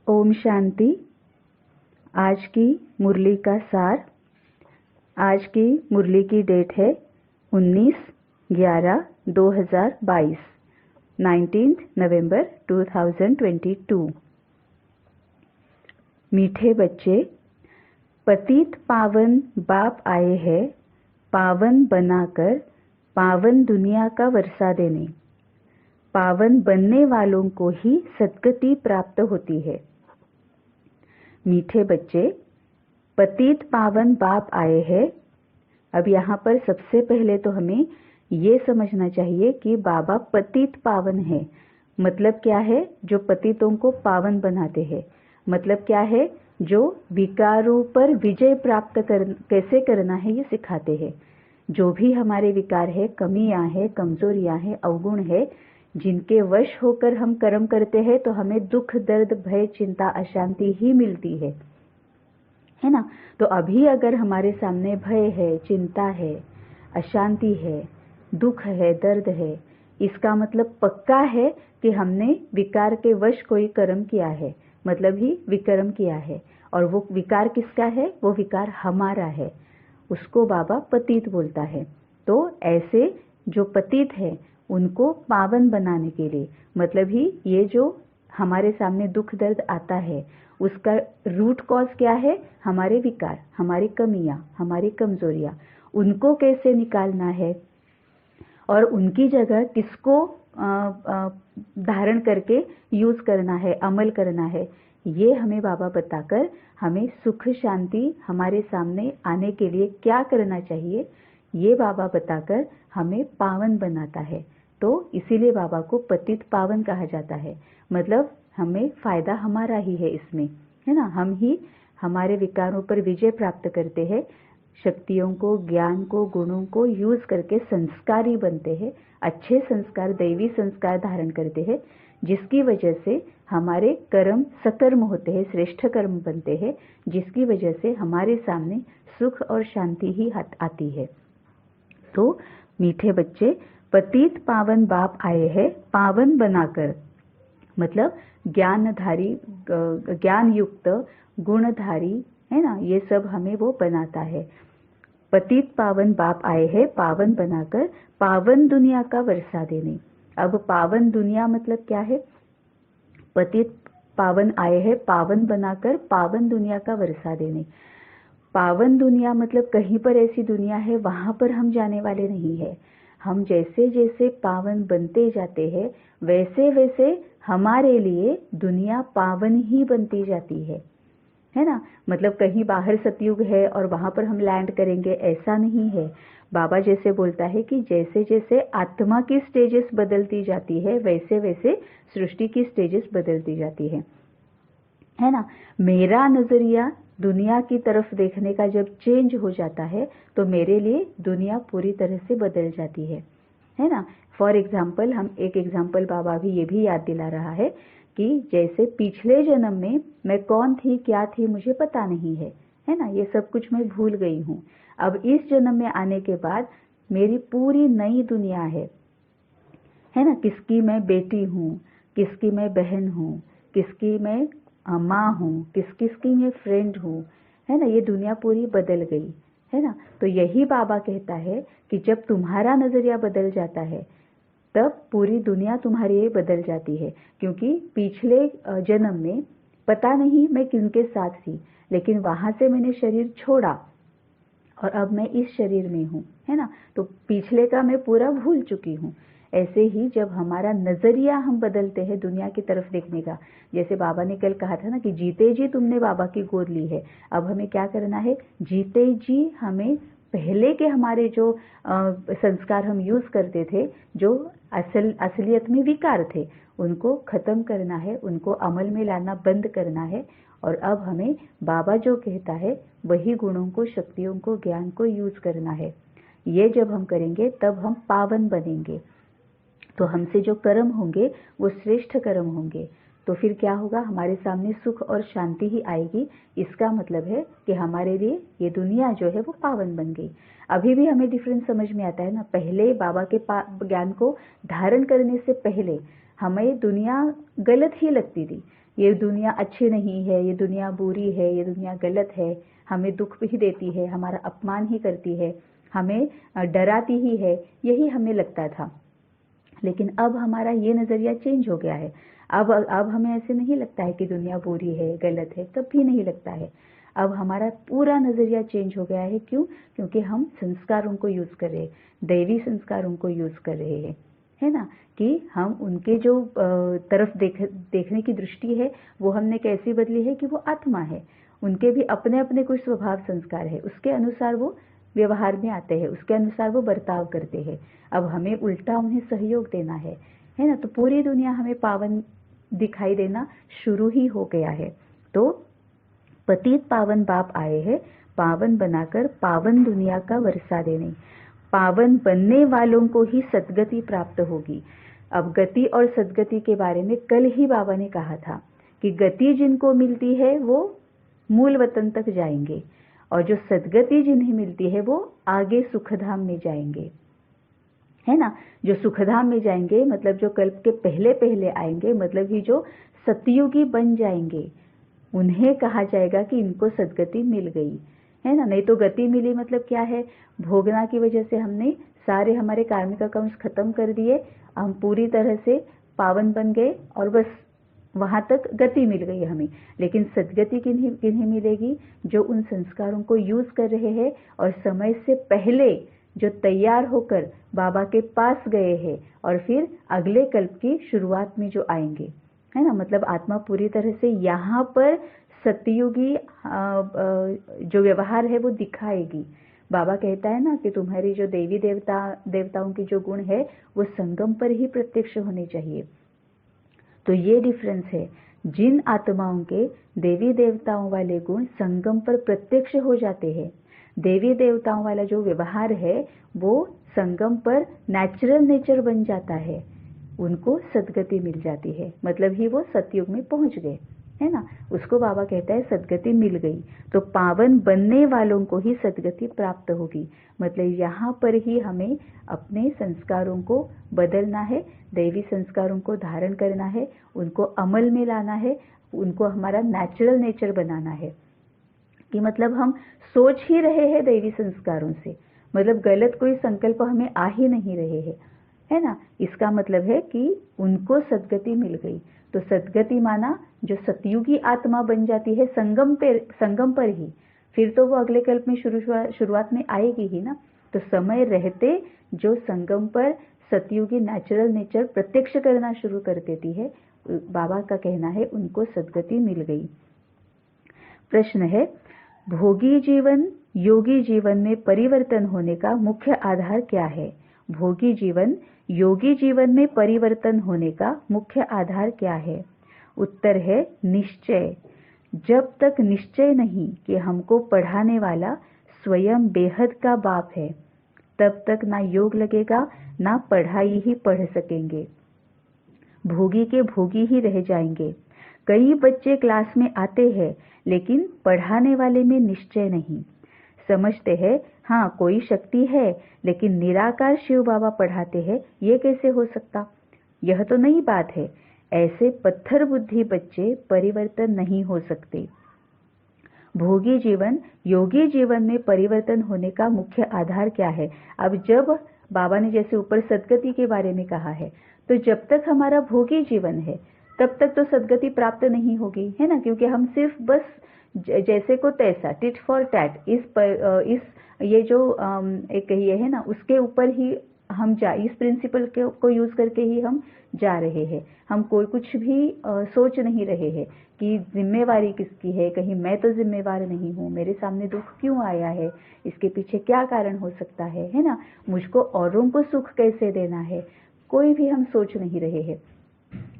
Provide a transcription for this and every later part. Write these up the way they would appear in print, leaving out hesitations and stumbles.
ओम शांति। आज की मुरली का सार। आज की मुरली की डेट है 19/11/2022, 19 नवंबर 2022। मीठे बच्चे, पतित पावन बाप आए हैं पावन बनाकर पावन दुनिया का वर्षा देने। पावन बनने वालों को ही सद्गति प्राप्त होती है। मीठे बच्चे, पतित पावन बाप आए हैं। अब यहाँ पर सबसे पहले तो हमें ये समझना चाहिए कि बाबा पतित पावन है। मतलब क्या है? जो पतितों को पावन बनाते हैं। मतलब क्या है? जो विकारों पर विजय प्राप्त कैसे करना है ये सिखाते हैं। जो भी हमारे विकार है, कमियां है, कमजोरियां है, अवगुण है, जिनके वश होकर हम कर्म करते हैं तो हमें दुख, दर्द, भय, चिंता, अशांति ही मिलती है ना। तो अभी अगर हमारे सामने भय है, चिंता है, अशांति है, दुख है, दर्द है, इसका मतलब पक्का है कि हमने विकार के वश कोई कर्म किया है, मतलब ही विकर्म किया है। और वो विकार किसका है? वो विकार हमारा है। उसको बाबा पतित बोलता है। तो ऐसे जो पतित है उनको पावन बनाने के लिए, मतलब ही ये जो हमारे सामने दुख दर्द आता है उसका रूट कॉज क्या है? हमारे विकार, हमारी कमियां, हमारी कमजोरियां। उनको कैसे निकालना है और उनकी जगह किसको धारण करके यूज करना है, अमल करना है, ये हमें बाबा बताकर हमें सुख शांति हमारे सामने आने के लिए क्या करना चाहिए ये बाबा बताकर हमें पावन बनाता है। तो इसीलिए बाबा को पतित पावन कहा जाता है। मतलब हमें फायदा हमारा ही है इसमें, है ना। हम ही हमारे विकारों पर विजय प्राप्त करते हैं, शक्तियों को, ज्ञान को, गुणों को यूज करके संस्कारी बनते हैं, अच्छे संस्कार, दैवी संस्कार धारण करते हैं, जिसकी वजह से हमारे कर्म सकर्म होते हैं, श्रेष्ठ कर्म बनते हैं, जिसकी वजह से हमारे सामने सुख और शांति ही आती है। तो मीठे बच्चे, पतित पावन बाप आए हैं पावन बनाकर, मतलब ज्ञानधारी, ज्ञान युक्त, गुणधारी, है ना, ये सब हमें वो बनाता है। पतित पावन बाप आए हैं पावन बनाकर पावन दुनिया का वर्षा देने। अब पावन दुनिया मतलब क्या है? पतित पावन आए हैं पावन बनाकर पावन दुनिया का वर्षा देने। पावन दुनिया मतलब कहीं पर ऐसी दुनिया है वहां पर हम जाने वाले नहीं है। हम जैसे जैसे पावन बनते जाते हैं वैसे वैसे हमारे लिए दुनिया पावन ही बनती जाती है ना। मतलब कहीं बाहर सतयुग है और वहां पर हम लैंड करेंगे, ऐसा नहीं है। बाबा जैसे बोलता है कि जैसे जैसे आत्मा की स्टेजेस बदलती जाती है वैसे वैसे सृष्टि की स्टेजेस बदलती जाती है ना। मेरा नजरिया दुनिया की तरफ देखने का जब चेंज हो जाता है तो मेरे लिए दुनिया पूरी तरह से बदल जाती है ना। फॉर एग्जाम्पल, हम एक एग्जाम्पल बाबा भी ये भी याद दिला रहा है कि जैसे पिछले जन्म में मैं कौन थी, क्या थी, मुझे पता नहीं है ना। ये सब कुछ मैं भूल गई हूँ। अब इस जन्म में आने के बाद मेरी पूरी नई दुनिया है ना। किसकी मैं बेटी हूँ, किसकी मैं बहन हूँ, किसकी मैं माँ हूँ, किसकी मैं फ्रेंड हूँ, है ना। ये दुनिया पूरी बदल गई है ना। तो यही बाबा कहता है कि जब तुम्हारा नजरिया बदल जाता है तब पूरी दुनिया तुम्हारी ये बदल जाती है। क्योंकि पिछले जन्म में पता नहीं मैं किनके साथ थी, लेकिन वहां से मैंने शरीर छोड़ा और अब मैं इस शरीर में हूँ, है ना। तो पिछले का मैं पूरा भूल चुकी हूँ। ऐसे ही जब हमारा नजरिया हम बदलते हैं दुनिया की तरफ देखने का, जैसे बाबा ने कल कहा था ना कि जीते जी तुमने बाबा की गोद ली है। अब हमें क्या करना है? जीते जी हमें पहले के हमारे जो संस्कार हम यूज करते थे, जो असलियत में विकार थे, उनको खत्म करना है, उनको अमल में लाना बंद करना है। और अब हमें बाबा जो कहता है वही गुणों को, शक्तियों को, ज्ञान को यूज करना है। ये जब हम करेंगे तब हम पावन बनेंगे। तो हमसे जो कर्म होंगे वो श्रेष्ठ कर्म होंगे। तो फिर क्या होगा? हमारे सामने सुख और शांति ही आएगी। इसका मतलब है कि हमारे लिए ये दुनिया जो है वो पावन बन गई। अभी भी हमें डिफरेंस समझ में आता है ना। पहले बाबा के ज्ञान को धारण करने से पहले हमें दुनिया गलत ही लगती थी। ये दुनिया अच्छी नहीं है, ये दुनिया बुरी है, ये दुनिया गलत है, हमें दुख भी देती है, हमारा अपमान ही करती है, हमें डराती ही है, यही हमें लगता था। लेकिन अब हमारा ये नज़रिया चेंज हो गया है। अब हमें ऐसे नहीं लगता है कि दुनिया बुरी है, गलत है, कभी नहीं लगता है। अब हमारा पूरा नज़रिया चेंज हो गया है। क्यों? क्योंकि हम संस्कारों को यूज़ कर रहे हैं, दैवी संस्कारों को यूज़ कर रहे हैं, है ना, कि हम उनके जो तरफ देखने की दृष्टि है वो हमने कैसी बदली है कि वो आत्मा है, उनके भी अपने अपने कुछ स्वभाव संस्कार है, उसके अनुसार वो व्यवहार में आते हैं, उसके अनुसार वो बर्ताव करते हैं। अब हमें उल्टा उन्हें सहयोग देना है ना। तो पूरी दुनिया हमें पावन दिखाई देना शुरू ही हो गया है। तो पतित पावन बाप आए हैं पावन बनाकर पावन दुनिया का वर्षा देने। पावन बनने वालों को ही सद्गति प्राप्त होगी। अब गति और सद्गति के बारे में कल ही बाबा ने कहा था कि गति जिनको मिलती है वो मूल वतन तक जाएंगे, और जो सद्गति जिन्हें मिलती है वो आगे सुखधाम में जाएंगे, है ना। जो सुखधाम में जाएंगे मतलब जो कल्प के पहले पहले आएंगे, मतलब ही जो सतयुगी बन जाएंगे, उन्हें कहा जाएगा कि इनको सद्गति मिल गई, है ना। नहीं तो गति मिली मतलब क्या है? भोगना की वजह से हमने सारे हमारे कार्मिक अकाउंट्स खत्म कर दिए, हम पूरी तरह से पावन बन गए और बस वहां तक गति मिल गई हमें। लेकिन सद्गति किन्हें मिलेगी? जो उन संस्कारों को यूज कर रहे हैं और समय से पहले जो तैयार होकर बाबा के पास गए हैं और फिर अगले कल्प की शुरुआत में जो आएंगे, है ना। मतलब आत्मा पूरी तरह से यहाँ पर सतयुगी जो व्यवहार है वो दिखाएगी। बाबा कहता है ना कि तुम्हारी जो देवी देवताओं की जो गुण है वो संगम पर ही प्रत्यक्ष होने चाहिए। तो ये डिफरेंस है, जिन आत्माओं के देवी देवताओं वाले गुण संगम पर प्रत्यक्ष हो जाते हैं, देवी देवताओं वाला जो व्यवहार है वो संगम पर नेचुरल नेचर बन जाता है, उनको सद्गति मिल जाती है, मतलब ही वो सतयुग में पहुंच गए, है ना। उसको बाबा कहता है सद्गति मिल गई। तो पावन बनने वालों को ही सद्गति प्राप्त होगी, मतलब यहाँ पर ही हमें अपने संस्कारों को बदलना है, दैवी संस्कारों को धारण करना है, उनको अमल में लाना है, उनको हमारा नेचुरल नेचर बनाना है। कि मतलब हम सोच ही रहे हैं दैवी संस्कारों से, मतलब गलत कोई संकल्प हमें आ ही नहीं रहे हैं, है ना। इसका मतलब है कि उनको सद्गति मिल गई। तो सद्गति माना जो सतयुगी आत्मा बन जाती है संगम पर ही, फिर तो वो अगले कल्प में शुरुआत में आएगी ही ना। तो समय रहते जो संगम पर सतयुगी नेचुरल नेचर प्रत्यक्ष करना शुरू कर देती है, बाबा का कहना है उनको सद्गति मिल गई। प्रश्न है, भोगी जीवन योगी जीवन में परिवर्तन होने का मुख्य आधार क्या है? भोगी जीवन योगी जीवन में परिवर्तन होने का मुख्य आधार क्या है? उत्तर है निश्चय। जब तक निश्चय नहीं कि हमको पढ़ाने वाला स्वयं बेहद का बाप है, तब तक ना योग लगेगा ना पढ़ाई ही पढ़ सकेंगे, भोगी के भोगी ही रह जाएंगे। कई बच्चे क्लास में आते हैं लेकिन पढ़ाने वाले में निश्चय नहीं, समझते हैं हाँ कोई शक्ति है, लेकिन निराकार शिव बाबा पढ़ाते हैं, ये कैसे हो सकता? यह तो नई बात है। ऐसे पत्थर बुद्धि बच्चे परिवर्तन नहीं हो सकते। भोगी जीवन योगी जीवन में परिवर्तन होने का मुख्य आधार क्या है? अब जब बाबा ने जैसे ऊपर सद्गति के बारे में कहा है, तो जब तक हमारा भोगी जीवन है तब तक तो सद्गति प्राप्त नहीं होगी, है ना। क्योंकि हम सिर्फ बस जैसे को तैसा, टिट फॉर टैट, इस ये जो एक ये है ना, उसके ऊपर ही हम इस प्रिंसिपल को यूज करके ही हम जा रहे हैं। हम कोई कुछ भी सोच नहीं रहे हैं कि जिम्मेवारी किसकी है, कहीं मैं तो जिम्मेवार नहीं हूँ, मेरे सामने दुख क्यों आया है, इसके पीछे क्या कारण हो सकता है ना, मुझको औरों को सुख कैसे देना है, कोई भी हम सोच नहीं रहे हैं।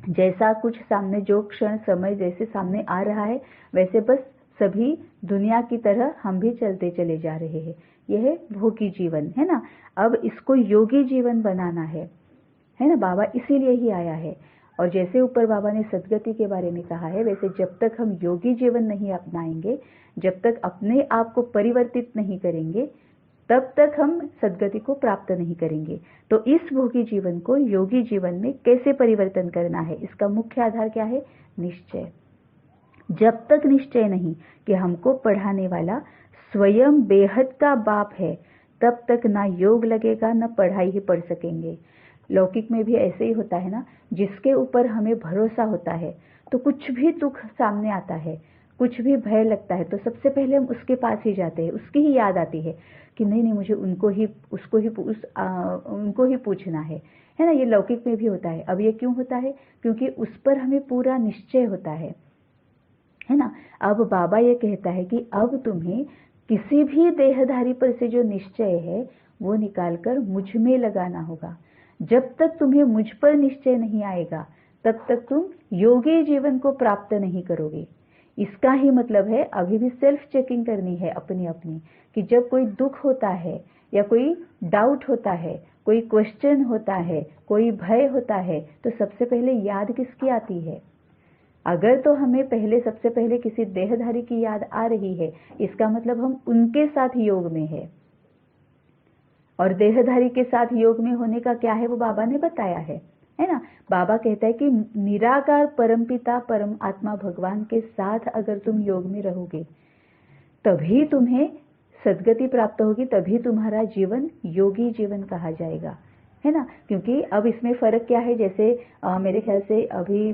जैसा कुछ सामने जो क्षण समय जैसे सामने आ रहा है, वैसे बस सभी दुनिया की तरह हम भी चलते चले जा रहे हैं। यह भोगी जीवन है ना। अब इसको योगी जीवन बनाना है ना। बाबा इसीलिए ही आया है। और जैसे ऊपर बाबा ने सद्गति के बारे में कहा है, वैसे जब तक हम योगी जीवन नहीं अपनाएंगे, जब तक अपने आप को परिवर्तित नहीं करेंगे, तब तक हम सद्गति को प्राप्त नहीं करेंगे। तो इस भोगी जीवन को योगी जीवन में कैसे परिवर्तन करना है, इसका मुख्य आधार क्या है? निश्चय। जब तक निश्चय नहीं कि हमको पढ़ाने वाला स्वयं बेहद का बाप है, तब तक ना योग लगेगा, ना पढ़ाई ही पढ़ सकेंगे। लौकिक में भी ऐसे ही होता है ना, जिसके ऊपर हमें भरोसा होता है तो कुछ भी दुख सामने आता है, कुछ भी भय लगता है, तो सबसे पहले हम उसके पास ही जाते हैं, उसकी ही याद आती है कि नहीं नहीं मुझे उनको ही पूछना है ना। ये लौकिक में भी होता है। अब ये क्यों होता है? क्योंकि उस पर हमें पूरा निश्चय होता है ना। अब बाबा ये कहता है कि अब तुम्हें किसी भी देहधारी पर से जो निश्चय है वो निकालकर मुझ में लगाना होगा। जब तक तुम्हें मुझ पर निश्चय नहीं आएगा तब तक तुम योगी जीवन को प्राप्त नहीं करोगे। इसका ही मतलब है अभी भी सेल्फ चेकिंग करनी है अपनी अपनी, कि जब कोई दुख होता है या कोई डाउट होता है, कोई क्वेश्चन होता है, कोई भय होता है, तो सबसे पहले याद किसकी आती है? अगर तो हमें सबसे पहले किसी देहधारी की याद आ रही है, इसका मतलब हम उनके साथ योग में है। और देहधारी के साथ योग में होने का क्या है वो बाबा ने बताया है ना। बाबा कहता है कि निराकार परमपिता परम आत्मा भगवान के साथ अगर तुम योग में रहोगे तभी तुम्हें सद्गति प्राप्त होगी, तभी तुम्हारा जीवन योगी जीवन कहा जाएगा, है ना। क्योंकि अब इसमें फर्क क्या है, जैसे मेरे ख्याल से अभी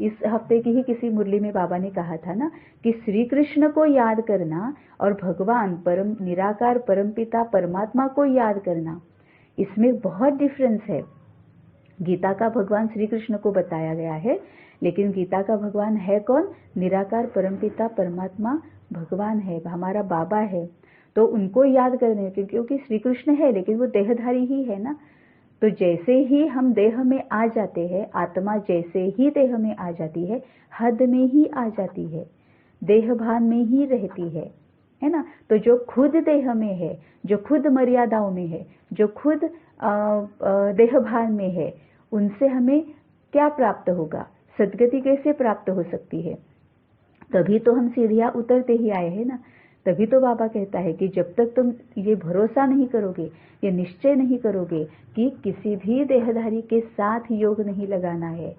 इस हफ्ते की ही किसी मुरली में बाबा ने कहा था ना कि श्री कृष्ण को याद करना और भगवान परम निराकार परमपिता परमात्मा को याद करना, इसमें बहुत डिफरेंस है। गीता का भगवान श्री कृष्ण को बताया गया है, लेकिन गीता का भगवान है कौन? निराकार परमपिता परमात्मा भगवान है, हमारा बाबा है। तो उनको याद करने, क्योंकि श्री कृष्ण है लेकिन वो देहधारी ही है ना। तो जैसे ही हम देह में आ जाते हैं, आत्मा जैसे ही देह में आ जाती है, हद में ही आ जाती है, देह भान में ही रहती है ना। तो जो खुद देह में है, जो खुद मर्यादाओं में है, जो खुद देह भान में है, उनसे हमें क्या प्राप्त होगा? सद्गति कैसे प्राप्त हो सकती है? तभी तो हम सीढ़ियां उतरते ही आए हैं ना। तभी तो बाबा कहता है कि जब तक तुम ये भरोसा नहीं करोगे, ये निश्चय नहीं करोगे कि किसी भी देहधारी के साथ योग नहीं लगाना है,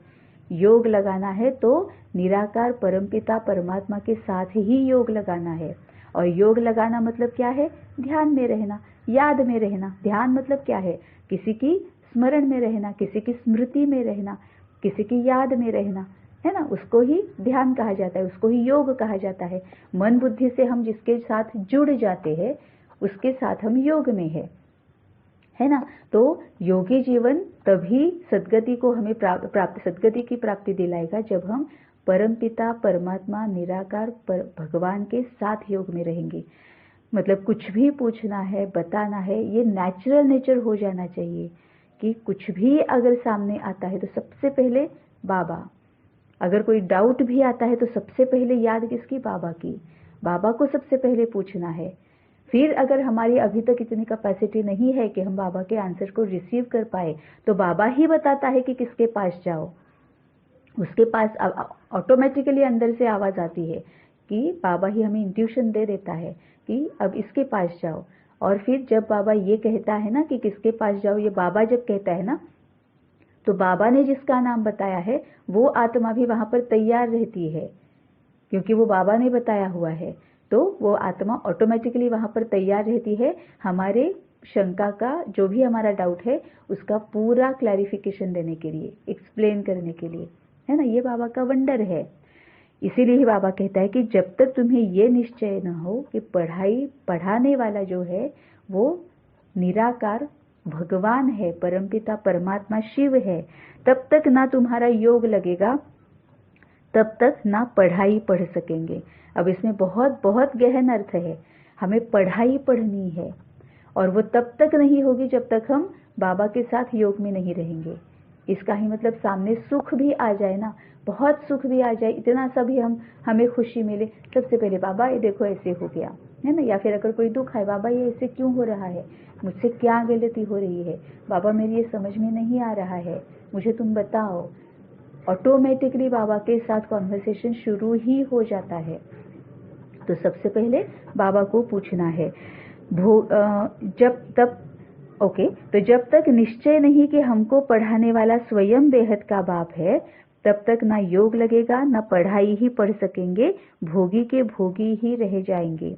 योग लगाना है तो निराकार परमपिता परमात्मा के साथ ही योग लगाना है। और योग लगाना मतलब क्या है? ध्यान में रहना, याद में रहना। ध्यान मतलब क्या है? किसी की स्मरण में रहना, किसी की स्मृति में रहना, किसी की याद में रहना, है ना। उसको ही ध्यान कहा जाता है, उसको ही योग कहा जाता है। मन बुद्धि से हम जिसके साथ जुड़ जाते हैं उसके साथ हम योग में है ना। तो योगी जीवन तभी सद्गति को हमें सद्गति की प्राप्ति दिलाएगा जब हम परमपिता परमात्मा निराकार भगवान के साथ योग में रहेंगे। मतलब कुछ भी पूछना है, बताना है, ये नेचुरल नेचर हो जाना चाहिए कि कुछ भी अगर सामने आता है तो सबसे पहले बाबा, अगर कोई डाउट भी आता है तो सबसे पहले याद किसकी? बाबा की। बाबा को सबसे पहले पूछना है। फिर अगर हमारी अभी तक इतनी कैपेसिटी नहीं है कि हम बाबा के आंसर को रिसीव कर पाए, तो बाबा ही बताता है कि किसके पास जाओ। उसके पास ऑटोमेटिकली अंदर से आवाज आती है कि बाबा ही हमें इंट्यूशन दे देता है कि अब इसके पास जाओ। और फिर जब बाबा ये कहता है ना कि किसके पास जाओ, ये बाबा जब कहता है ना, तो बाबा ने जिसका नाम बताया है वो आत्मा भी वहां पर तैयार रहती है, क्योंकि वो बाबा ने बताया हुआ है। तो वो आत्मा ऑटोमेटिकली वहां पर तैयार रहती है हमारे शंका का, जो भी हमारा डाउट है उसका पूरा क्लैरिफिकेशन देने के लिए, एक्सप्लेन करने के लिए, है ना। ये बाबा का वंडर है। इसीलिए ही बाबा कहता है कि जब तक तुम्हें ये निश्चय न हो कि पढ़ाने वाला जो है वो निराकार भगवान है, परमपिता परमात्मा शिव है, तब तक ना तुम्हारा योग लगेगा, तब तक ना पढ़ाई पढ़ सकेंगे। अब इसमें बहुत बहुत गहन अर्थ है। हमें पढ़ाई पढ़नी है और वो तब तक नहीं होगी जब तक हम बाबा के साथ योग में नहीं रहेंगे। इसका ही मतलब सामने सुख भी आ जाए ना, बहुत सुख भी आ जाए, इतना सा भी हमें खुशी मिले, सबसे पहले बाबा ये देखो ऐसे हो गया, है ना। या फिर अगर कोई दुख है, बाबा ये ऐसे क्यों हो रहा है, मुझसे क्या गलती हो रही है, बाबा मेरी ये समझ में नहीं आ रहा है, मुझे तुम बताओ। ऑटोमेटिकली बाबा के साथ कॉन्वर्सेशन शुरू ही हो जाता है। तो सबसे पहले बाबा को पूछना है तो जब तक निश्चय नहीं कि हमको पढ़ाने वाला स्वयं बेहद का बाप है, तब तक ना योग लगेगा, ना पढ़ाई ही पढ़ सकेंगे, भोगी के भोगी ही रह जाएंगे।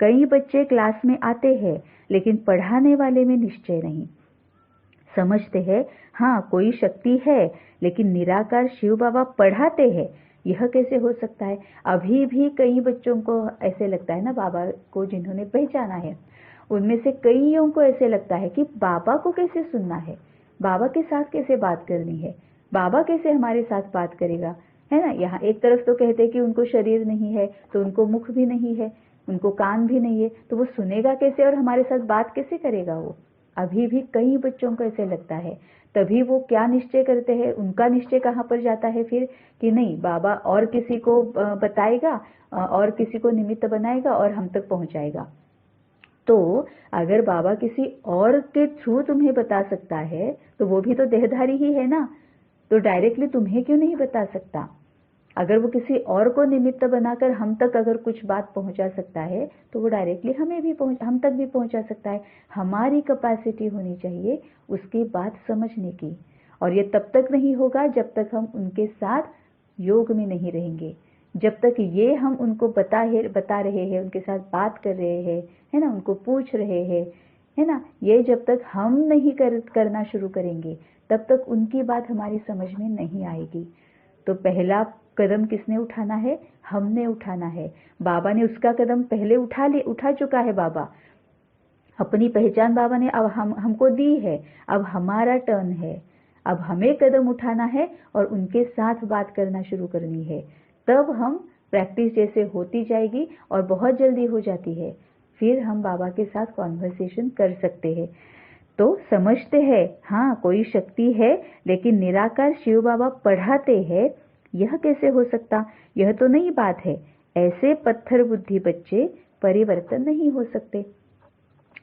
कई बच्चे क्लास में आते हैं लेकिन पढ़ाने वाले में निश्चय नहीं। समझते हैं हाँ कोई शक्ति है, लेकिन निराकार शिव बाबा पढ़ाते हैं, यह कैसे हो सकता है? अभी भी कई बच्चों को ऐसे लगता है ना, बाबा को जिन्होंने पहचाना है उनमें से कईयों को ऐसे लगता है कि बाबा को कैसे सुनना है, बाबा के साथ कैसे बात करनी है, बाबा कैसे हमारे साथ बात करेगा, है ना। यहाँ एक तरफ तो कहते हैं कि उनको शरीर नहीं है, तो उनको मुख भी नहीं है, उनको कान भी नहीं है, तो वो सुनेगा कैसे और हमारे साथ बात कैसे करेगा वो। अभी भी कई बच्चों को ऐसे लगता है। तभी वो क्या निश्चय करते हैं, उनका निश्चय कहाँ पर जाता है फिर, कि नहीं बाबा और किसी को बताएगा और किसी को निमित्त बनाएगा और हम तक पहुंचाएगा। तो अगर बाबा किसी और के थ्रू तुम्हें बता सकता है तो वो भी तो देहधारी ही है ना, तो डायरेक्टली तुम्हें क्यों नहीं बता सकता? अगर वो किसी और को निमित्त बनाकर हम तक अगर कुछ बात पहुंचा सकता है तो वो डायरेक्टली हम तक भी पहुंचा सकता है। हमारी कैपेसिटी होनी चाहिए उसकी बात समझने की, और ये तब तक नहीं होगा जब तक हम उनके साथ योग में नहीं रहेंगे, जब तक ये हम उनको बता रहे हैं, उनके साथ बात कर रहे हैं, है ना, उनको पूछ रहे हैं, है ना, ये जब तक हम नहीं करना शुरू करेंगे तब तक उनकी बात हमारी समझ में नहीं आएगी। तो पहला कदम किसने उठाना है? हमने उठाना है। बाबा ने उसका कदम पहले उठा चुका है। बाबा अपनी पहचान बाबा ने अब हमको दी है, अब हमारा टर्न है, अब हमें कदम उठाना है और उनके साथ बात करना शुरू करनी है। तब हम प्रैक्टिस जैसे होती जाएगी और बहुत जल्दी हो जाती है, फिर हम बाबा के साथ कॉन्वर्सेशन कर सकते हैं। तो समझते हैं हाँ कोई शक्ति है, लेकिन निराकार शिव बाबा पढ़ाते हैं, यह कैसे हो सकता? यह तो नई बात है। ऐसे पत्थर बुद्धि बच्चे परिवर्तन नहीं हो सकते,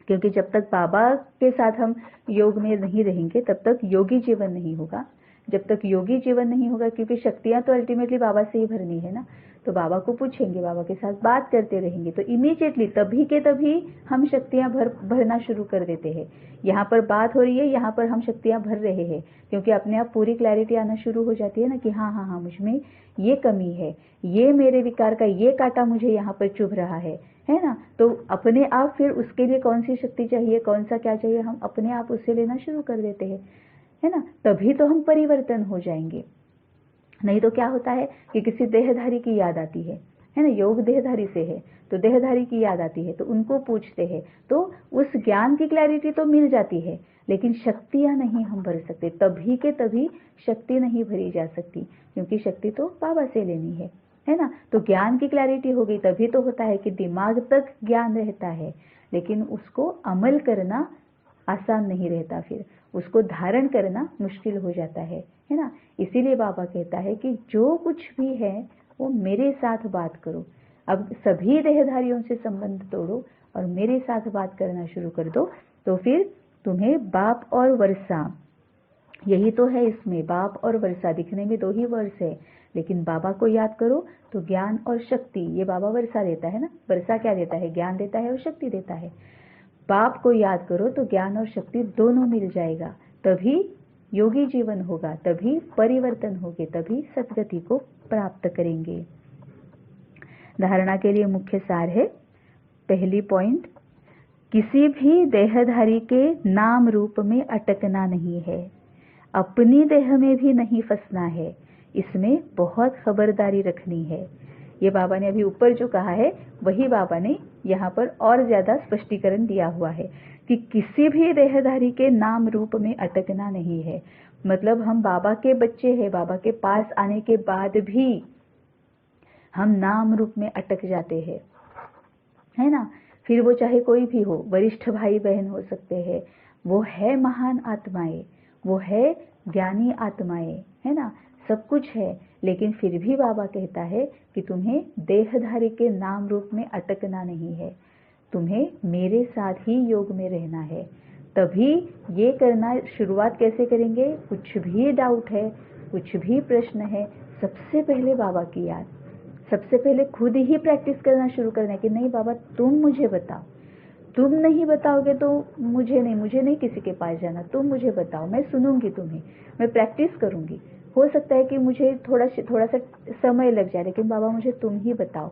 क्योंकि जब तक बाबा के साथ हम योग में नहीं रहेंगे तब तक योगी जीवन नहीं होगा। जब तक योगी जीवन नहीं होगा, क्योंकि शक्तियां तो अल्टीमेटली बाबा से ही भरनी है ना, तो बाबा को पूछेंगे, बाबा के साथ बात करते रहेंगे, तो इमीडिएटली तभी के तभी हम शक्तियां भरना शुरू कर देते हैं। यहाँ पर बात हो रही है, यहाँ पर हम शक्तियां भर रहे हैं, क्योंकि अपने आप पूरी क्लैरिटी आना शुरू हो जाती है ना कि हाँ हाँ हाँ मुझमें ये कमी है, ये मेरे विकार का ये कांटा मुझे यहाँ पर चुभ रहा है ना। तो अपने आप फिर उसके लिए कौन सी शक्ति चाहिए, कौन सा क्या चाहिए, हम अपने आप उससे लेना शुरू कर देते हैं, है ना। तभी तो हम परिवर्तन हो जाएंगे। नहीं तो क्या होता है कि किसी देहधारी की याद आती है ना, योग देहधारी से है तो देहधारी की याद आती है, तो उनको पूछते हैं, तो उस ज्ञान की क्लैरिटी तो मिल जाती है, लेकिन शक्तियां नहीं हम भर सकते। तभी के तभी शक्ति नहीं भरी जा सकती, क्योंकि शक्ति तो बाबा से लेनी है ना। तो ज्ञान की क्लैरिटी हो गई तभी तो होता है कि दिमाग तक ज्ञान रहता है, लेकिन उसको अमल करना आसान नहीं रहता, फिर उसको धारण करना मुश्किल हो जाता है ना। इसीलिए बाबा कहता है कि जो कुछ भी है वो मेरे साथ बात करो। अब सभी देहधारियों से संबंध तोड़ो और मेरे साथ बात करना शुरू कर दो, तो फिर तुम्हें बाप और वर्षा, यही तो है इसमें, बाप और वर्षा। दिखने में दो ही वर्ष है, लेकिन बाबा को याद करो तो ज्ञान और शक्ति, ये बाबा वर्षा देता है ना। वर्षा क्या देता है? ज्ञान देता है और शक्ति देता है। बाप को याद करो तो ज्ञान और शक्ति दोनों मिल जाएगा, तभी योगी जीवन होगा, तभी परिवर्तन होगे, तभी सद्गति को प्राप्त करेंगे। धारणा के लिए मुख्य सार है, पहली पॉइंट, किसी भी देहधारी के नाम रूप में अटकना नहीं है, अपनी देह में भी नहीं फंसना है, इसमें बहुत खबरदारी रखनी है। ये बाबा ने अभी ऊपर जो कहा है वही बाबा ने यहाँ पर और ज्यादा स्पष्टीकरण दिया हुआ है कि किसी भी देहधारी के नाम रूप में अटकना नहीं है। मतलब हम बाबा के बच्चे हैं, बाबा के पास आने के बाद भी हम नाम रूप में अटक जाते हैं, है ना। फिर वो चाहे कोई भी हो, वरिष्ठ भाई बहन हो सकते हैं, वो है महान आत्माएं, वो है ज्ञानी आत्माएं, है ना, सब कुछ है, लेकिन फिर भी बाबा कहता है कि तुम्हें देहधारी के नाम रूप में अटकना नहीं है, तुम्हें मेरे साथ ही योग में रहना है। तभी ये करना शुरुआत कैसे करेंगे? कुछ भी डाउट है, कुछ भी प्रश्न है, सबसे पहले बाबा की याद, सबसे पहले खुद ही प्रैक्टिस करना शुरू करना है कि नहीं बाबा तुम मुझे बताओ, तुम नहीं बताओगे तो मुझे नहीं किसी के पास जाना, तुम मुझे बताओ, मैं सुनूंगी तुम्हें, मैं प्रैक्टिस करूंगी। हो सकता है कि मुझे थोड़ा सा समय लग जाए, लेकिन बाबा मुझे तुम ही बताओ,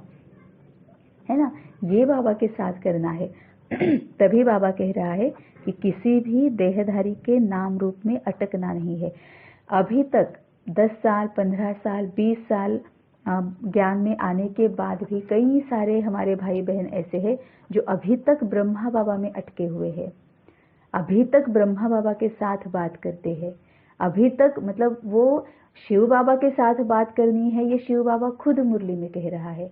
है ना, ये बाबा के साथ करना है। तभी बाबा कह रहा है कि किसी भी देहधारी के नाम रूप में अटकना नहीं है। अभी तक 10 साल, 15 साल, 20 साल ज्ञान में आने के बाद भी कई सारे हमारे भाई बहन ऐसे हैं जो अभी तक ब्रह्मा बाबा में अटके हुए हैं, अभी तक ब्रह्मा बाबा के साथ बात करते हैं, अभी तक मतलब वो शिव बाबा के साथ बात करनी है, ये शिव बाबा खुद मुरली में कह रहा है,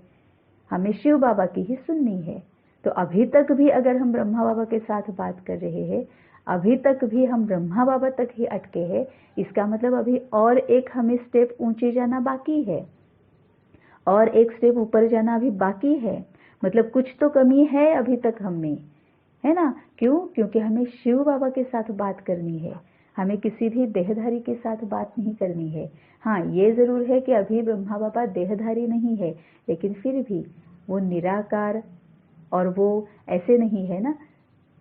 हमें शिव बाबा की ही सुननी है। तो अभी तक भी अगर हम ब्रह्मा बाबा के साथ बात कर रहे हैं, अभी तक भी हम ब्रह्मा बाबा तक ही अटके हैं, इसका मतलब अभी और एक हमें स्टेप ऊंचे जाना बाकी है, और एक स्टेप ऊपर जाना अभी बाकी है। मतलब कुछ तो कमी है अभी तक हम में, है ना। क्यों? क्योंकि हमें शिव बाबा के साथ बात करनी है, हमें किसी भी देहधारी के साथ बात नहीं करनी है। हाँ, ये जरूर है कि अभी ब्रह्मा बाबा देहधारी नहीं है, लेकिन फिर भी वो निराकार, और वो ऐसे नहीं है ना,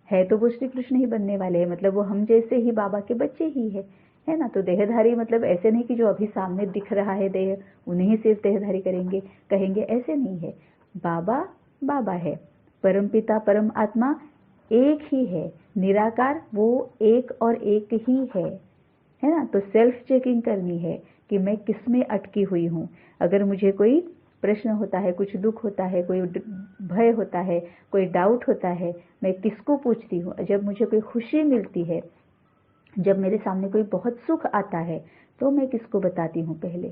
है तो वो श्री कृष्ण ही बनने वाले हैं, मतलब वो हम जैसे ही बाबा के बच्चे ही है ना। तो देहधारी मतलब ऐसे नहीं कि जो अभी सामने दिख रहा है देह, उन्हें ही सिर्फ देहधारी कहेंगे, ऐसे नहीं है। बाबा बाबा है, परमपिता परम आत्मा एक ही है, निराकार वो एक और एक ही है ना। तो सेल्फ चेकिंग करनी है कि मैं किस में अटकी हुई हूँ। अगर मुझे कोई प्रश्न होता है, कुछ दुख होता है, कोई भय होता है, कोई डाउट होता है, मैं किसको पूछती हूँ? जब मुझे कोई खुशी मिलती है, जब मेरे सामने कोई बहुत सुख आता है, तो मैं किसको बताती हूँ पहले?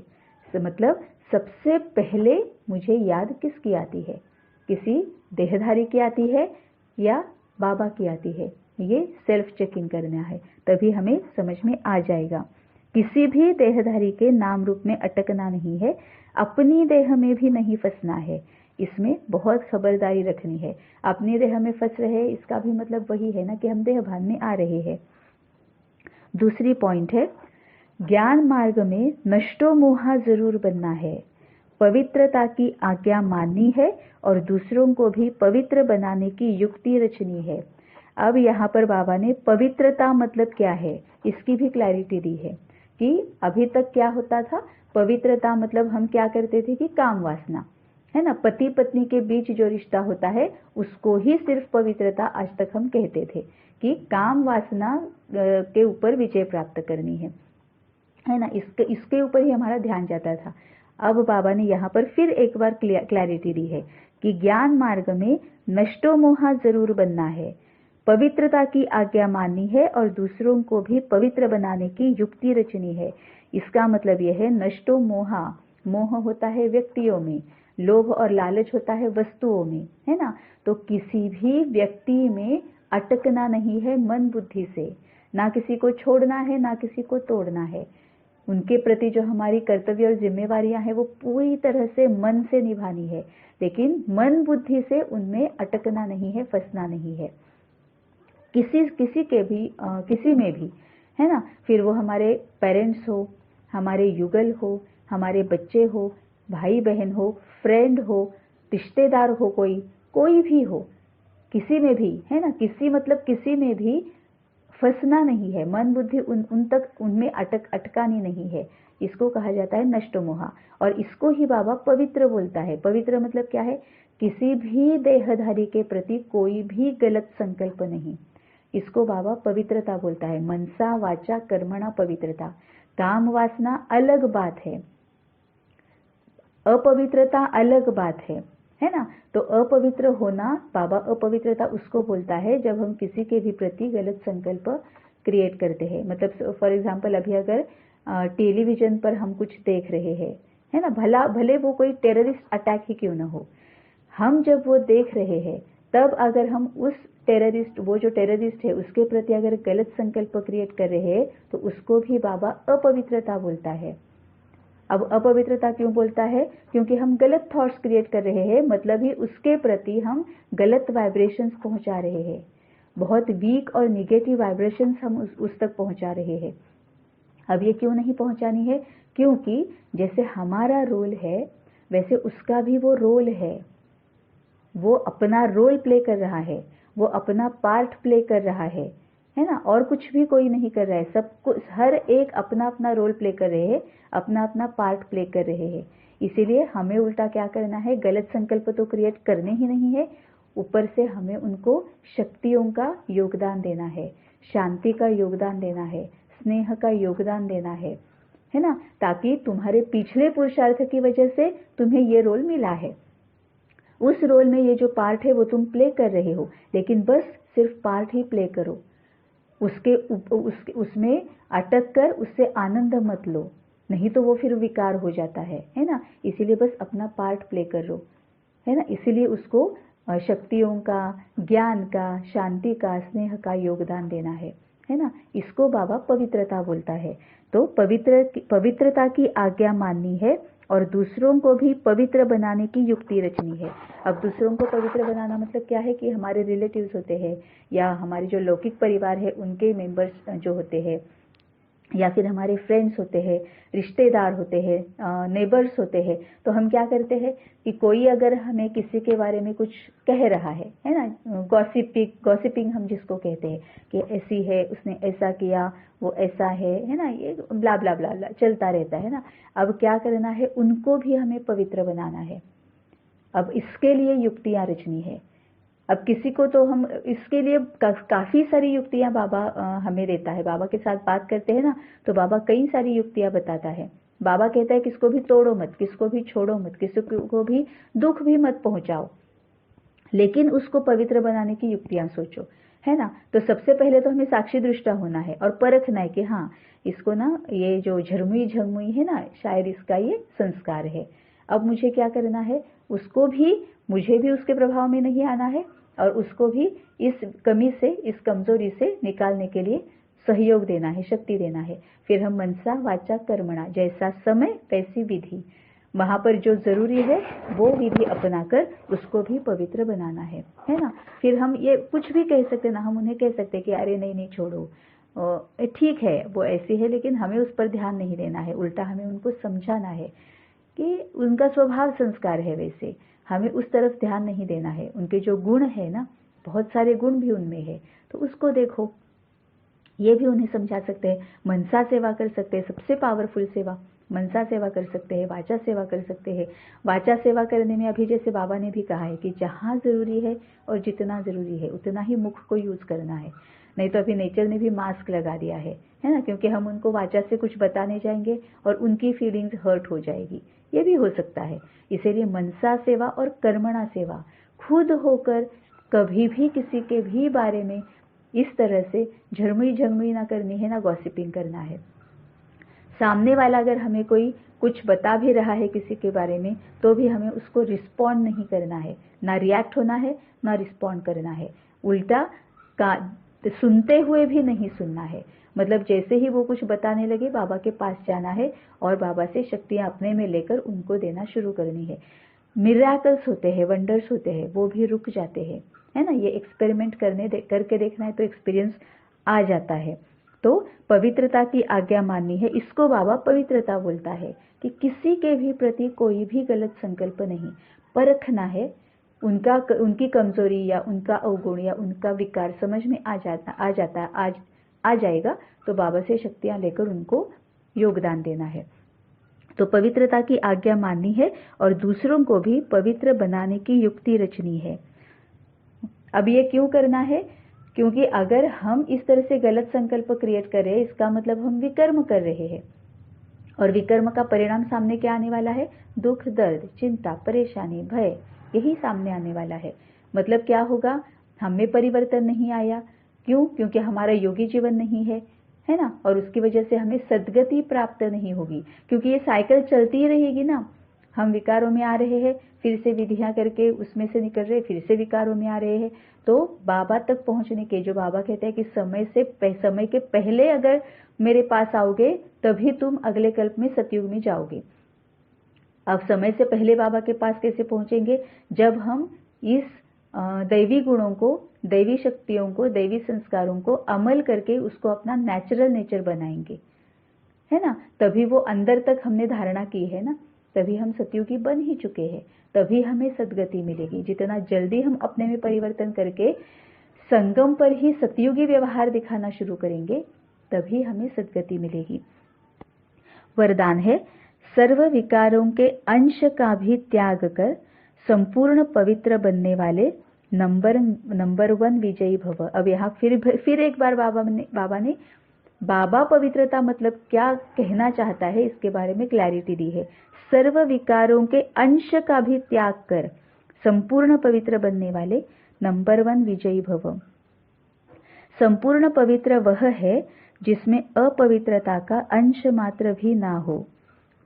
मतलब सबसे पहले मुझे याद किसकी आती है? किसी देहधारी की आती है या बाबा की आती है? ये सेल्फ चेकिंग करना है, तभी हमें समझ में आ जाएगा। किसी भी देहधारी के नाम रूप में अटकना नहीं है, अपनी देह में भी नहीं फंसना है, इसमें बहुत खबरदारी रखनी है। अपनी देह में फंस रहे, इसका भी मतलब वही है ना कि हम देह भान में आ रहे हैं। दूसरी पॉइंट है, ज्ञान मार्ग में नष्टो मोहा जरूर बनना है, पवित्रता की आज्ञा माननी है और दूसरों को भी पवित्र बनाने की युक्ति रचनी है। अब यहाँ पर बाबा ने पवित्रता मतलब क्या है, इसकी भी क्लैरिटी दी है कि अभी तक क्या होता था। पवित्रता मतलब हम क्या करते थे कि काम वासना, है ना, पति पत्नी के बीच जो रिश्ता होता है उसको ही सिर्फ पवित्रता आज तक हम कहते थे कि काम वासना के ऊपर विजय प्राप्त करनी है ना, इसके ऊपर ही हमारा ध्यान जाता था। अब बाबा ने यहाँ पर फिर एक बार क्लैरिटी दी है कि ज्ञान मार्ग में नष्टो मोहा जरूर बनना है, पवित्रता की आज्ञा माननी है और दूसरों को भी पवित्र बनाने की युक्ति रचनी है। इसका मतलब यह है, नष्टो मोहा, मोह होता है व्यक्तियों में, लोभ और लालच होता है वस्तुओं में, है ना। तो किसी भी व्यक्ति में अटकना नहीं है मन बुद्धि से, ना किसी को छोड़ना है ना किसी को तोड़ना है। उनके प्रति जो हमारी कर्तव्य और जिम्मेवारियां हैं वो पूरी तरह से मन से निभानी है, लेकिन मन बुद्धि से उनमें अटकना नहीं है, फंसना नहीं है। किसी में भी, है ना, फिर वो हमारे पेरेंट्स हो, हमारे युगल हो, हमारे बच्चे हो, भाई बहन हो, फ्रेंड हो, रिश्तेदार हो, कोई भी हो, किसी में भी, है ना, किसी मतलब किसी में भी फंसना नहीं है, मन बुद्धि उन तक उनमें अटकानी नहीं है। इसको कहा जाता है नष्ट मोहा, और इसको ही बाबा पवित्र बोलता है। पवित्र मतलब क्या है? किसी भी देहधारी के प्रति कोई भी गलत संकल्प नहीं, इसको बाबा पवित्रता बोलता है। मनसा वाचा कर्मणा पवित्रता। काम वासना अलग बात है, अपवित्रता अलग बात है ना। तो अपवित्र होना, बाबा अपवित्रता उसको बोलता है जब हम किसी के भी प्रति गलत संकल्प क्रिएट करते हैं। मतलब फॉर एग्जांपल अभी अगर टेलीविजन पर हम कुछ देख रहे हैं, है ना, भले वो कोई टेररिस्ट अटैक ही क्यों ना हो, हम जब वो देख रहे हैं तब अगर हम वो जो टेररिस्ट है उसके प्रति अगर गलत संकल्प क्रिएट कर रहे हैं तो उसको भी बाबा अपवित्रता बोलता है। अब अपवित्रता क्यों बोलता है? क्योंकि हम गलत थॉट्स क्रिएट कर रहे हैं, मतलब ही उसके प्रति हम गलत वाइब्रेशंस पहुंचा रहे हैं, बहुत वीक और निगेटिव वाइब्रेशंस हम उस तक पहुंचा रहे हैं। अब ये क्यों नहीं पहुंचानी है? क्योंकि जैसे हमारा रोल है वैसे उसका भी वो रोल है, वो अपना रोल प्ले कर रहा है, वो अपना पार्ट प्ले कर रहा है, है ना, और कुछ भी कोई नहीं कर रहा है, सब कुछ हर एक अपना अपना रोल प्ले कर रहे हैं, अपना अपना पार्ट प्ले कर रहे हैं। इसीलिए हमें उल्टा क्या करना है, गलत संकल्प तो क्रिएट करने ही नहीं है, ऊपर से हमें उनको शक्तियों का योगदान देना है, शांति का योगदान देना है, स्नेह का योगदान देना है ना, ताकि तुम्हारे पिछले पुरुषार्थ की वजह से तुम्हें ये रोल मिला है। उस रोल में ये जो पार्ट है वो तुम प्ले कर रहे हो, लेकिन बस सिर्फ पार्ट ही प्ले करो, उसमें अटक कर उससे आनंद मत लो, नहीं तो वो फिर विकार हो जाता है ना। इसीलिए बस अपना पार्ट प्ले कर लो, है ना। इसीलिए उसको शक्तियों का, ज्ञान का, शांति का, स्नेह का योगदान देना है ना। इसको बाबा पवित्रता बोलता है। तो पवित्रता की आज्ञा माननी है और दूसरों को भी पवित्र बनाने की युक्ति रचनी है। अब दूसरों को पवित्र बनाना मतलब क्या है कि हमारे रिलेटिव्स होते हैं या हमारे जो लौकिक परिवार है उनके मेंबर्स जो होते हैं, या फिर हमारे फ्रेंड्स होते हैं, रिश्तेदार होते हैं, नेबर्स होते हैं, तो हम क्या करते हैं कि कोई अगर हमें किसी के बारे में कुछ कह रहा है ना, गॉसिपिंग हम जिसको कहते हैं कि ऐसी है, उसने ऐसा किया, वो ऐसा है ना, ये ब्ला ब्ला ब्ला ब्ला चलता रहता है ना। अब क्या करना है, उनको भी हमें पवित्र बनाना है। अब इसके लिए युक्तियां रचनी है। अब किसी को तो हम इसके लिए काफी सारी युक्तियां बाबा हमें देता है। बाबा के साथ बात करते हैं ना, तो बाबा कई सारी युक्तियां बताता है। बाबा कहता है किसको भी तोड़ो मत, किसको भी छोड़ो मत, किसी को भी दुख भी मत पहुंचाओ, लेकिन उसको पवित्र बनाने की युक्तियां सोचो, है ना। तो सबसे पहले तो हमें साक्षी दृष्टा होना है और परखना है कि हाँ, इसको ना ये जो झरमुई झंगमुई है ना, शायद इसका ये संस्कार है। अब मुझे क्या करना है, उसको भी, मुझे भी उसके प्रभाव में नहीं आना है और उसको भी इस कमी से, इस कमजोरी से निकालने के लिए सहयोग देना है, शक्ति देना है। फिर हम मनसा वाचा कर्मणा, जैसा समय वैसी विधि, वहां पर जो जरूरी है वो विधि अपनाकर उसको भी पवित्र बनाना है ना। फिर हम ये कुछ भी कह सकते ना, हम उन्हें कह सकते कि अरे नहीं नहीं छोड़ो, ठीक है वो ऐसी है, लेकिन हमें उस पर ध्यान नहीं देना है, उल्टा हमें उनको समझाना है कि उनका स्वभाव संस्कार है वैसे, हमें उस तरफ ध्यान नहीं देना है। उनके जो गुण है ना, बहुत सारे गुण भी उनमें है, तो उसको देखो, ये भी उन्हें समझा सकते हैं। मनसा सेवा कर सकते हैं, सबसे पावरफुल सेवा मनसा सेवा कर सकते हैं, वाचा सेवा कर सकते हैं। वाचा सेवा करने में अभी जैसे बाबा ने भी कहा है कि जहाँ जरूरी है और जितना जरूरी है उतना ही मुख को यूज करना है। नहीं तो अभी नेचर ने भी मास्क लगा दिया है ना, क्योंकि हम उनको वाचा से कुछ बताने जाएंगे और उनकी फीलिंग्स हर्ट हो जाएगी, ये भी हो सकता है। इसीलिए मनसा सेवा और कर्मणा सेवा, खुद होकर कभी भी किसी के भी बारे में इस तरह से झरमुई झंगमुई ना करनी है, ना गॉसिपिंग करना है। सामने वाला अगर हमें कोई कुछ बता भी रहा है किसी के बारे में, तो भी हमें उसको रिस्पॉन्ड नहीं करना है, ना रिएक्ट होना है, ना रिस्पॉन्ड करना है। उल्टा का सुनते हुए भी नहीं सुनना है, मतलब जैसे ही वो कुछ बताने लगे बाबा के पास जाना है और बाबा से शक्तियां अपने में लेकर उनको देना शुरू करनी है। मिरेकल्स होते हैं, वंडर्स होते हैं, वो भी रुक जाते हैं, है ना। ये एक्सपेरिमेंट करके देखना है तो एक्सपीरियंस आ जाता है। तो पवित्रता की आज्ञा माननी है, इसको बाबा पवित्रता बोलता है कि किसी के भी प्रति कोई भी गलत संकल्प नहीं, परखना है। उनकी कमजोरी या उनका अवगुण या उनका विकार समझ में आ जाएगा तो बाबा से शक्तियां लेकर उनको योगदान देना है। तो पवित्रता की आज्ञा माननी है और दूसरों को भी पवित्र बनाने की युक्ति रचनी है। अब ये क्यों करना है, क्योंकि अगर हम इस तरह से गलत संकल्प क्रिएट कर रहे हैं, इसका मतलब हम विकर्म कर रहे हैं, और विकर्म का परिणाम सामने क्या आने वाला है, दुख, दर्द, चिंता, परेशानी, भय, यही सामने आने वाला है। मतलब क्या होगा, हमें परिवर्तन नहीं आया, क्यों, क्योंकि हमारा योगी जीवन नहीं है ना, और उसकी वजह से हमें सद्गति प्राप्त नहीं होगी, क्योंकि ये साइकिल चलती ही रहेगी ना। हम विकारों में आ रहे हैं, फिर से विधियां करके उसमें से निकल रहे, फिर से विकारों में आ रहे हैं। तो बाबा तक पहुंचने के, जो बाबा कहते हैं कि समय के पहले अगर मेरे पास आओगे तभी तुम अगले कल्प में सतयुग में जाओगे। अब समय से पहले बाबा के पास कैसे पहुंचेंगे, जब हम इस दैवी गुणों को, दैवी शक्तियों को, दैवी संस्कारों को अमल करके उसको अपना नेचुरल नेचर बनाएंगे, है ना। तभी वो अंदर तक हमने धारणा की है ना, तभी हम सतयुगी बन ही चुके हैं, तभी हमें सद्गति मिलेगी। जितना जल्दी हम अपने में परिवर्तन करके संगम पर ही सतयुगी व्यवहार दिखाना शुरू करेंगे, तभी हमें सद्गति मिलेगी। वरदान है, सर्व विकारों के अंश का भी त्याग कर संपूर्ण पवित्र बनने वाले नंबर 1 विजयी भव। अब यहाँ फिर एक बार बाबा पवित्रता मतलब क्या कहना चाहता है, इसके बारे में क्लैरिटी दी है। सर्व विकारों के अंश का भी त्याग कर संपूर्ण पवित्र बनने वाले नंबर 1 विजयी भव। संपूर्ण पवित्र वह है जिसमें अपवित्रता का अंश मात्र भी ना हो।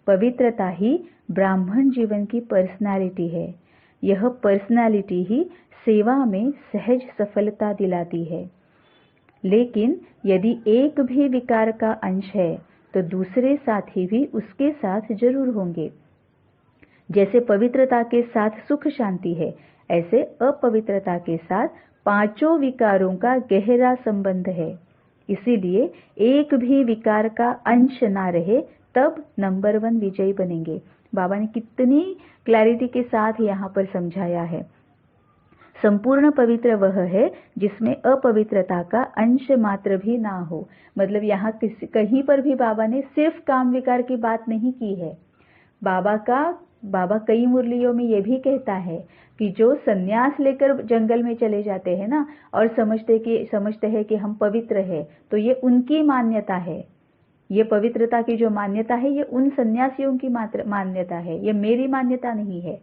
पवित्रता ही ब्राह्मण जीवन की पर्सनालिटी है। यह पर्सनालिटी ही सेवा में सहज सफलता दिलाती है। लेकिन यदि एक भी विकार का अंश है तो दूसरे साथी भी उसके साथ जरूर होंगे। जैसे पवित्रता के साथ सुख शांति है, ऐसे अपवित्रता के साथ पांचों विकारों का गहरा संबंध है। इसीलिए एक भी विकार का अंश ना रहे, तब नंबर 1 विजयी बनेंगे। बाबा ने कितनी क्लैरिटी के साथ यहाँ पर समझाया है। संपूर्ण पवित्र वह है जिसमें अपवित्रता का अंश मात्र भी ना हो। मतलब यहाँ कहीं पर भी बाबा ने सिर्फ काम विकार की बात नहीं की है। बाबा कई मुरलियों में ये भी कहता है कि जो सन्यास लेकर जंगल में चले जाते हैं ना, और समझते हैं कि हम पवित्र है, तो ये उनकी मान्यता है। ये पवित्रता की जो मान्यता है, ये उन सन्यासियों की मान्यता है, ये मेरी मान्यता नहीं है।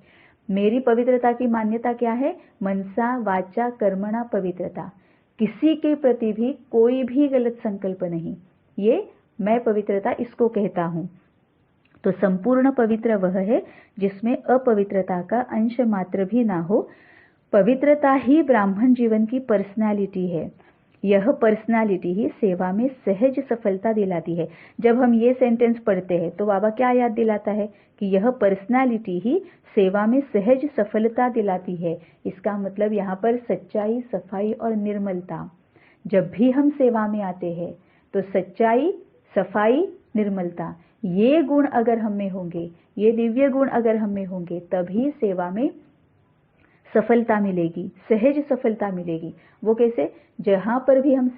मेरी पवित्रता की मान्यता क्या है? मनसा वाचा कर्मणा पवित्रता। किसी के प्रति भी कोई भी गलत संकल्प नहीं, ये मैं पवित्रता इसको कहता हूँ। तो संपूर्ण पवित्र वह है जिसमें अपवित्रता का अंश मात्र भी ना हो। पवित्रता ही ब्राह्मण जीवन की पर्सनालिटी है। यह पर्सनालिटी ही सेवा में सहज सफलता दिलाती है। जब हम ये सेंटेंस पढ़ते हैं तो बाबा क्या याद दिलाता है कि यह पर्सनालिटी ही सेवा में सहज सफलता दिलाती है। इसका मतलब यहाँ पर सच्चाई, सफाई और निर्मलता। जब भी हम सेवा में आते हैं तो सच्चाई, सफाई, निर्मलता, ये गुण अगर हम में होंगे, ये दिव्य गुण अगर हम में होंगे, तभी सेवा में सफलता मिलेगी, सहज सफलता मिलेगी। वो कैसे? जहां पर भी हम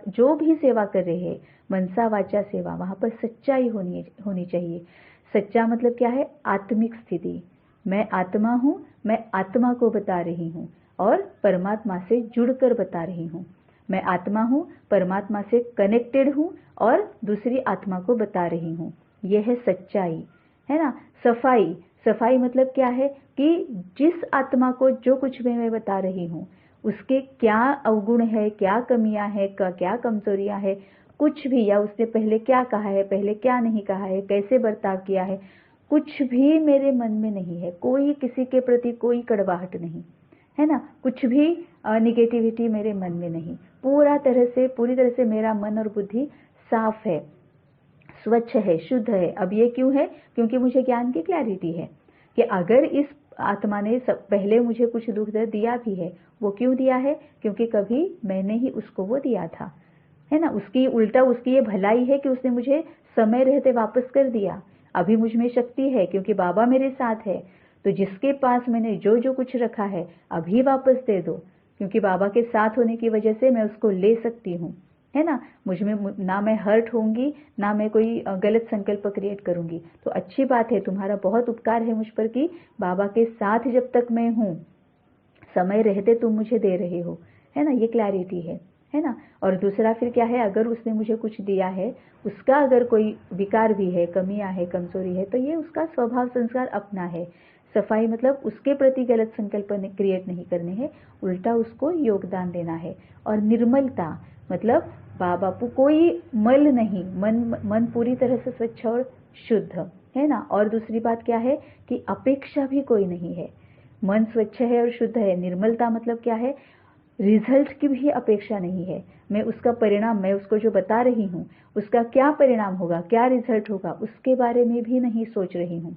जो भी सेवा कर रहे हैं, मनसा वाचा सेवा, वहां पर सच्चाई होनी चाहिए। सच्चा मतलब क्या है? आत्मिक स्थिति। मैं आत्मा हूं, मैं आत्मा को बता रही हूं और परमात्मा से जुड़कर बता रही हूं। मैं आत्मा हूं, परमात्मा से कनेक्टेड हूं और दूसरी आत्मा को बता रही हूं। यह है सच्चाई, है ना। सफाई मतलब क्या है कि जिस आत्मा को जो कुछ भी मैं बता रही हूँ, उसके क्या अवगुण है, क्या कमियां है, क्या कमजोरियां है, कुछ भी, या उसने पहले क्या कहा है, पहले क्या नहीं कहा है, कैसे बर्ताव किया है, कुछ भी मेरे मन में नहीं है। कोई किसी के प्रति कोई कड़वाहट नहीं है ना, कुछ भी निगेटिविटी मेरे मन में नहीं। पूरी तरह से मेरा मन और बुद्धि साफ है, स्वच्छ है, शुद्ध है। अब ये क्यों है? क्योंकि मुझे ज्ञान की क्लैरिटी है कि अगर इस आत्मा ने पहले मुझे कुछ दुख दर्द दिया भी है, वो क्यों दिया है? क्योंकि कभी मैंने ही उसको वो दिया था, है ना। उसकी उल्टा उसकी ये भलाई है कि उसने मुझे समय रहते वापस कर दिया। अभी मुझ में शक्ति है क्योंकि बाबा मेरे साथ है, तो जिसके पास मैंने जो जो कुछ रखा है अभी वापस दे दो, क्योंकि बाबा के साथ होने की वजह से मैं उसको ले सकती हूँ, है ना। मुझ में ना मैं हर्ट होंगी, ना मैं कोई गलत संकल्प क्रिएट करूंगी। तो अच्छी बात है, तुम्हारा बहुत उपकार है मुझ पर कि बाबा के साथ जब तक मैं हूँ, समय रहते तुम मुझे दे रहे हो, है ना। ये क्लैरिटी है ना। और दूसरा फिर क्या है? अगर उसने मुझे कुछ दिया है, उसका अगर कोई विकार भी है, कमियां है, कमजोरी है, तो ये उसका स्वभाव संस्कार अपना है। सफाई मतलब उसके प्रति गलत संकल्प क्रिएट नहीं करने हैं, उल्टा उसको योगदान देना है। और निर्मलता मतलब बाबा को कोई मल नहीं, मन पूरी तरह से स्वच्छ और शुद्ध, है ना। और दूसरी बात क्या है कि अपेक्षा भी कोई नहीं है। मन स्वच्छ है और शुद्ध है। निर्मलता मतलब क्या है? रिजल्ट की भी अपेक्षा नहीं है। मैं उसका परिणाम, मैं उसको जो बता रही हूँ, उसका क्या परिणाम होगा, क्या रिजल्ट होगा, उसके बारे में भी नहीं सोच रही हूँ।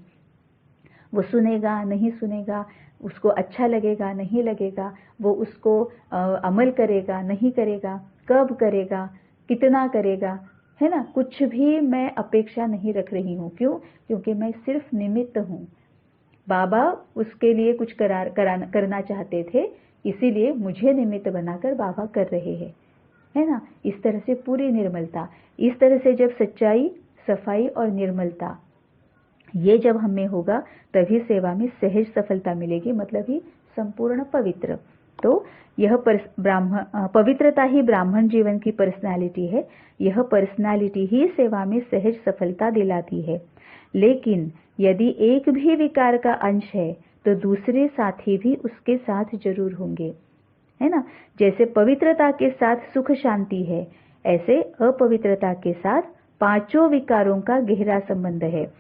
वो सुनेगा, नहीं सुनेगा, उसको अच्छा लगेगा, नहीं लगेगा, वो उसको अमल करेगा, नहीं करेगा, कब करेगा, कितना करेगा, है ना। कुछ भी मैं अपेक्षा नहीं रख रही हूँ। क्यों? क्योंकि मैं सिर्फ निमित्त हूँ। बाबा उसके लिए कुछ करना चाहते थे, इसीलिए मुझे निमित्त बनाकर बाबा कर रहे हैं, है ना। इस तरह से पूरी निर्मलता, इस तरह से जब सच्चाई, सफाई और निर्मलता ये जब हमें होगा तभी सेवा में सहज सफलता मिलेगी, मतलब ही संपूर्ण पवित्र। तो यह पवित्रता ही ब्राह्मण जीवन की पर्सनालिटी है। यह पर्सनालिटी ही सेवा में सहज सफलता दिलाती है। लेकिन यदि एक भी विकार का अंश है तो दूसरे साथी भी उसके साथ जरूर होंगे, है ना। जैसे पवित्रता के साथ सुख शांति है, ऐसे अपवित्रता के साथ पांचों विकारों का गहरा संबंध है।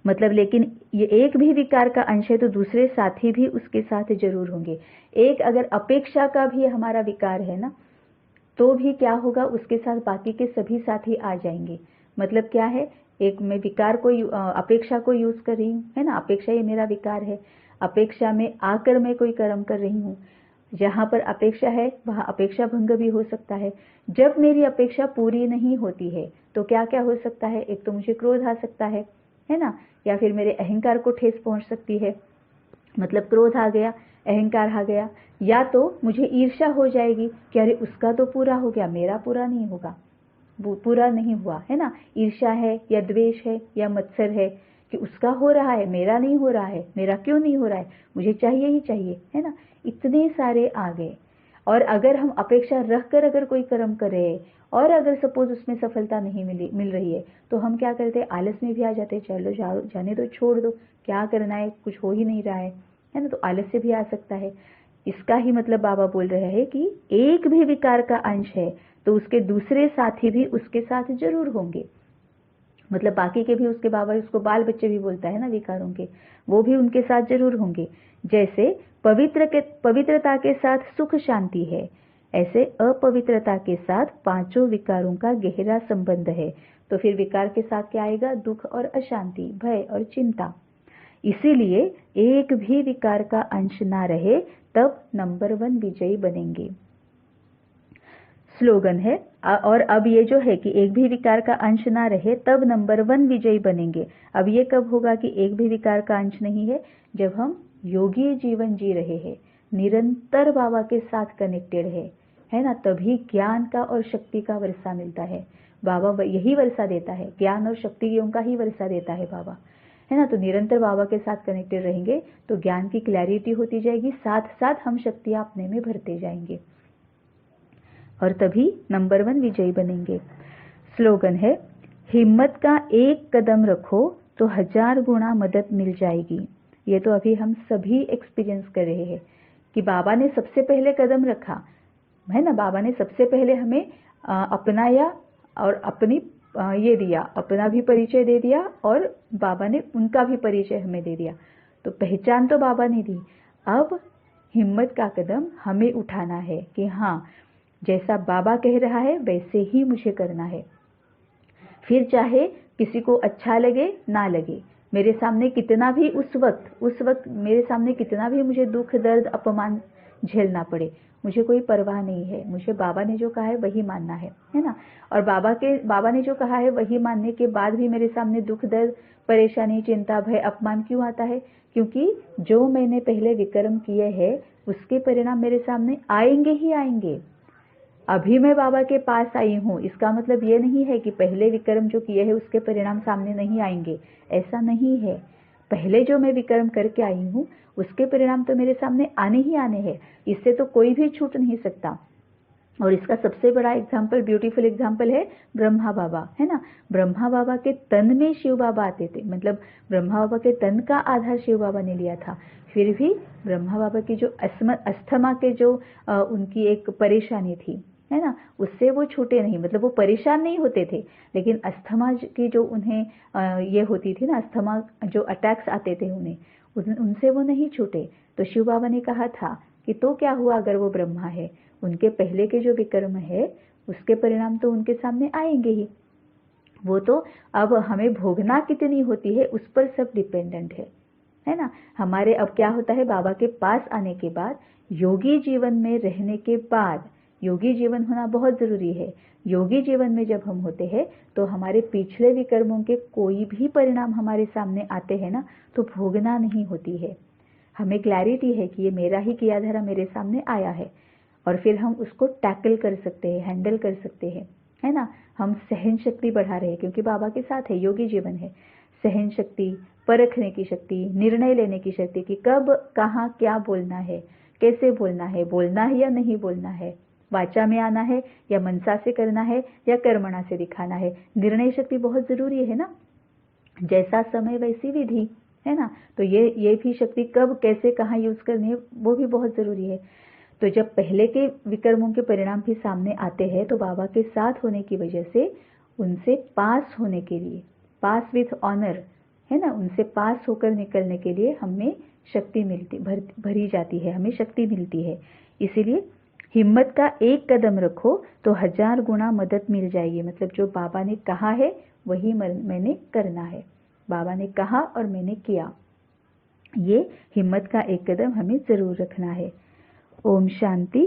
मतलब लेकिन ये एक भी विकार का अंश है तो दूसरे साथी भी उसके साथ जरूर होंगे। एक अगर अपेक्षा का भी हमारा विकार है ना, तो भी क्या होगा, उसके साथ बाकी के सभी साथी आ जाएंगे। मतलब क्या है, एक मैं विकार को अपेक्षा को यूज कर रही हूँ, है ना। अपेक्षा ये मेरा विकार है। अपेक्षा में आकर मैं कोई कर्म कर रही हूँ। जहां पर अपेक्षा है वहां अपेक्षा भंग भी हो सकता है। जब मेरी अपेक्षा पूरी नहीं होती है तो क्या क्या हो सकता है, एक तो मुझे क्रोध आ सकता है ना, या फिर मेरे अहंकार को ठेस पहुंच सकती है। मतलब क्रोध आ गया, अहंकार आ गया, या तो मुझे ईर्ष्या हो जाएगी कि अरे उसका तो पूरा हो गया, मेरा पूरा नहीं होगा, वो पूरा नहीं हुआ, है ना। ईर्ष्या है या द्वेष है या मत्सर है कि उसका हो रहा है, मेरा नहीं हो रहा है, मेरा क्यों नहीं हो रहा है, मुझे चाहिए ही चाहिए, है ना। इतने सारे आ गए। और अगर हम अपेक्षा रखकर अगर कोई कर्म करें और अगर सपोज उसमें सफलता नहीं मिल रही है तो हम क्या करते हैं, आलस में भी आ जाते हैं। चलो जाने दो, छोड़ दो, क्या करना है, कुछ हो ही नहीं रहा है ना। तो आलस से भी आ सकता है। इसका ही मतलब बाबा बोल रहे हैं कि एक भी विकार का अंश है तो उसके दूसरे साथी भी उसके साथ जरूर होंगे। मतलब बाकी के भी उसके, बाबा उसको बाल बच्चे भी बोलता है ना विकारों के, वो भी उनके साथ जरूर होंगे। जैसे पवित्रता के साथ सुख शांति है, ऐसे अपवित्रता के साथ पांचों विकारों का गहरा संबंध है। तो फिर विकार के साथ क्या आएगा, दुख और अशांति, भय और चिंता। इसीलिए एक भी विकार का अंश ना रहे तब नंबर 1 विजयी बनेंगे। स्लोगन है, और अब ये जो है कि एक भी विकार का अंश ना रहे तब नंबर 1 विजयी बनेंगे। अब ये कब होगा कि एक भी विकार का अंश नहीं है, जब हम योगी जीवन जी रहे हैं, निरंतर बाबा के साथ कनेक्टेड है ना। तभी ज्ञान का और शक्ति का वर्षा मिलता है। बाबा यही वर्षा देता है, ज्ञान और शक्तियों का ही वर्षा देता है बाबा, है ना। तो निरंतर बाबा के साथ कनेक्टेड रहेंगे तो ज्ञान की क्लैरिटी होती जाएगी, साथ साथ हम शक्तियां अपने में भरते जाएंगे और तभी नंबर 1 विजयी बनेंगे। स्लोगन है, हिम्मत का एक कदम रखो तो 1000 गुना मदद मिल जाएगी। ये तो अभी हम सभी एक्सपीरियंस कर रहे हैं कि बाबा ने सबसे पहले कदम रखा, है ना। बाबा ने सबसे पहले हमें अपनाया और अपनी ये दिया, अपना भी परिचय दे दिया और बाबा ने उनका भी परिचय हमें दे दिया। तो पहचान तो बाबा ने दी, अब हिम्मत का कदम हमें उठाना है कि हाँ, जैसा बाबा कह रहा है वैसे ही मुझे करना है। फिर चाहे किसी को अच्छा लगे ना लगे, मेरे सामने कितना भी उस वक्त मेरे सामने कितना भी मुझे दुख दर्द अपमान झेलना पड़े, मुझे कोई परवाह नहीं है। मुझे बाबा ने जो कहा है वही मानना है ना। और बाबा ने जो कहा है वही मानने के बाद भी मेरे सामने दुख दर्द, परेशानी, चिंता, भय, अपमान क्यों आता है, क्योंकि जो मैंने पहले विकर्म किए हैं उसके परिणाम मेरे सामने आएंगे ही आएंगे। अभी मैं बाबा के पास आई हूँ, इसका मतलब ये नहीं है कि पहले विकर्म जो किए हैं उसके परिणाम सामने नहीं आएंगे, ऐसा नहीं है। पहले जो मैं विकर्म करके आई हूँ उसके परिणाम तो मेरे सामने आने ही आने हैं, इससे तो कोई भी छूट नहीं सकता। और इसका सबसे बड़ा एग्जाम्पल, ब्यूटीफुल एग्जाम्पल है ब्रह्मा बाबा, है ना। ब्रह्मा बाबा के तन में शिव बाबा आते थे, मतलब ब्रह्मा बाबा के तन का आधार शिव बाबा ने लिया था। फिर भी ब्रह्मा बाबा की जो अस्थमा के जो उनकी एक परेशानी थी, है ना, उससे वो छूटे नहीं। मतलब वो परेशान नहीं होते थे, लेकिन अस्थमा की जो उन्हें ये होती थी ना, अस्थमा जो अटैक्स आते थे उन्हें, उनसे वो नहीं छूटे। तो शिव बाबा ने कहा था कि तो क्या हुआ अगर वो ब्रह्मा है, उनके पहले के जो विकर्म है उसके परिणाम तो उनके सामने आएंगे ही। वो तो अब हमें भोगना कितनी होती है उस पर सब डिपेंडेंट है ना। हमारे अब क्या होता है, बाबा के पास आने के बाद, योगी जीवन में रहने के बाद, योगी जीवन होना बहुत जरूरी है। योगी जीवन में जब हम होते हैं तो हमारे पिछले विकर्मों के कोई भी परिणाम हमारे सामने आते हैं ना, तो भोगना नहीं होती है। हमें क्लैरिटी है कि ये मेरा ही किया धरा मेरे सामने आया है, और फिर हम उसको टैकल कर सकते हैं, हैंडल कर सकते हैं, है ना। हम सहन शक्ति बढ़ा रहे हैं क्योंकि बाबा के साथ है, योगी जीवन है। सहन शक्ति, परखने की शक्ति, निर्णय लेने की शक्ति कि कब कहाँ क्या बोलना है, कैसे बोलना है या नहीं बोलना है, वाचा में आना है या मनसा से करना है या कर्मणा से दिखाना है। निर्णय शक्ति बहुत जरूरी है ना, जैसा समय वैसी विधि, है ना। तो ये भी शक्ति कब कैसे कहाँ यूज करनी है वो भी बहुत जरूरी है। तो जब पहले के विकर्मों के परिणाम भी सामने आते हैं तो बाबा के साथ होने की वजह से उनसे पास होने के लिए, पास विथ ऑनर, है ना, उनसे पास होकर निकलने के लिए हमें शक्ति मिलती, भरी जाती है, हमें शक्ति मिलती है। इसीलिए हिम्मत का एक कदम रखो तो 1000 गुना मदद मिल जाएगी। मतलब जो बाबा ने कहा है वही मैंने करना है। बाबा ने कहा और मैंने किया, ये हिम्मत का एक कदम हमें जरूर रखना है। ओम शांति।